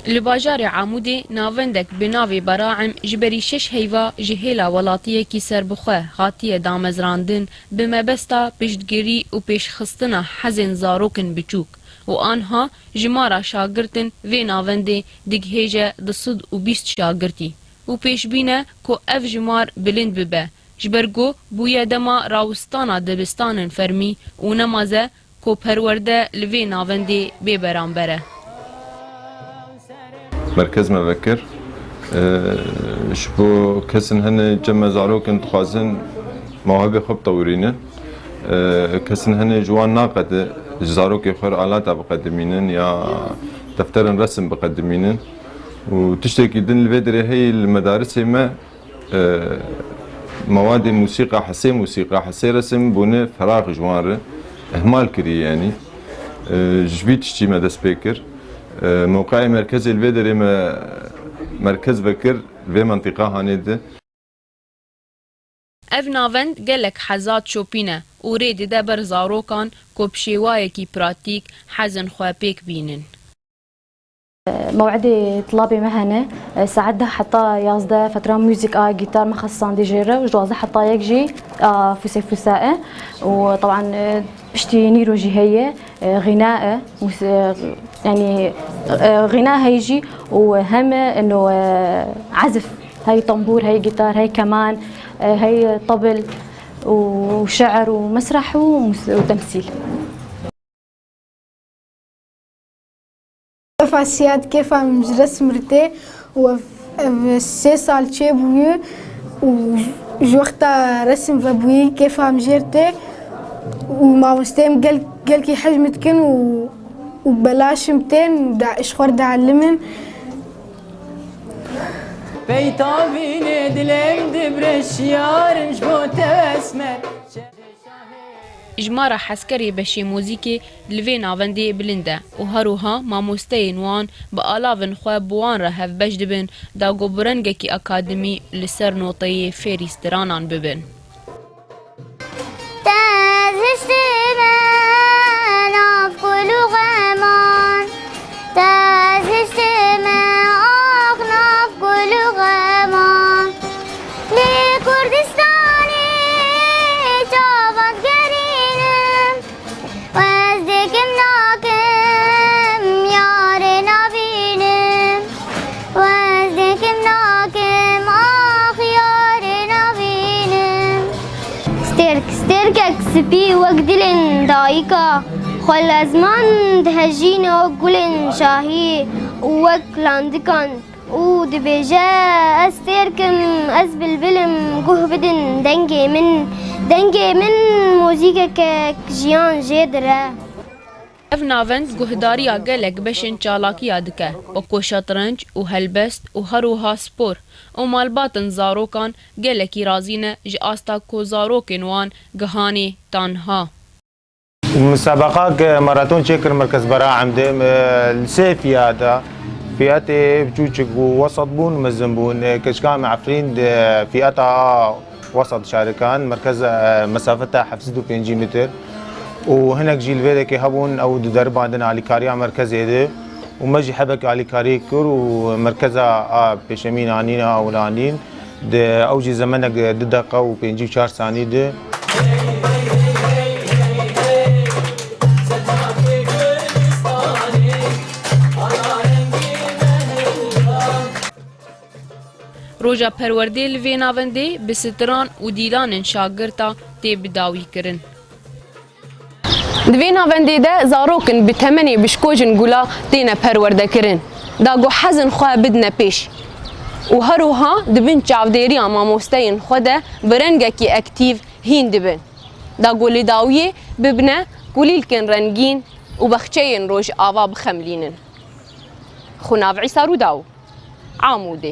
لباجار عمودی ناوندک بناوی براعم جبری 6 هیوا جهیلا ولاتیه کی سربخواه هاتیه دامزراندن به مبستا پشتگیری و پیشخستنا حزن زاروکن بچوک و آنها جمارا شاگرتن و ناونده دگهیجه دصد و 20 شاگرتی و پیشبینه که اف جمار بلند ببه جبرگو بویا دما راوستانا دبستان فرمی و نمازه که پرورده لوی ناونده ببران بره. مركز مفكر شبو كسن هن جمع زاروكن تخازن مواهب خب طورينن كسن هن جوان ناقد زاروك يخور آلات بقدمينن يا دفتر رسم بقدمينن وتشتكي دن الفيدري هي المدارس ما مواد موسيقى حسي رسم بونه فراغ جوان اهمال كري يعني جبيت تشتي مدى سبيكر موقع مركز الفيدري مركز بكر في منطقة هانيده اف ناوند گلک حزات شوپینه و رید ده بر زاروکان که بشیوائه کی پراتیک حزن خوابیک بینن. موعدي طلابي مهنة ساعدها حتى يازده فترة موسيقى جيتار مخصصان ديجيرة وجوازه حتى يجي فساء وطبعا بشتي نيرو جهية غناء يعني غناء هيجي وهم انه عزف هاي طنبور هاي جيتار هاي كمان هاي طبل وشعر ومسرح وتمثيل. فاسيات كيف مجلس مرتي و 6 سال چه بوي وجوقتا رسم فبوي كيف مجرتي وما مستهم قال كي حجمتكن وبلاش 200 دا اشخور دا علمن بيتافين دلم دبرش يارنج بوتا اسمر اجمارا حسکری بشی موزیکی لوی ناوندی بلنده و هروها ماموستین وان با آلاون خواه بوان را هف بش دبن دا گوبرنگه کی اکادمی لسر نوطه فیریسترانان ببن. ستركك سبي وقدلن دايكا خل ازمان دهجين وقلن شاهي وكلاندكان ودبيجا استركم ازبلبلم قه بدن دنجي من موزيكا جيان جدره. اف ناوند گهداریا گلک بشن چالاکیا دکه و کو شطرنج و هلبست و هروها سپور و مالباتن زاروکان گلکی رازینه ج آستا کو زاروکن وان گهانی تانها. مسابقات ماراثون شكر مركز براعم ديم السيفيادا فئات بجوجك ووسط بون مزنبون كشكام عفرين فئاتها وسط شاركان مركز مسافتها حفظ 5 متر وهناك جيل فيدك هبون او درب عندنا على كاريا مركز هذا ومجي حبك على كاريكر ومركزها بشمين عنينا او لانين اوجي زمنك دقه وبينجي 4 ثانيه ده روجا پرورده لوی ناونده بستران و دیلان شاگرتا تی بداوی کرن. دوی ناونده ده زاروکن بتمنی بشکوجن گولا تینا پرورده کرن. داگو حزن خواه بدنا پیش. و هروها دبن چاودیری اما مستین خوده برنگه کی اکتیو هین دبن. داگو لداویه ببنه گولیل کن رنگین و بخچین روش آوا بخملینن. خوناف عیسارو داو. عاموده.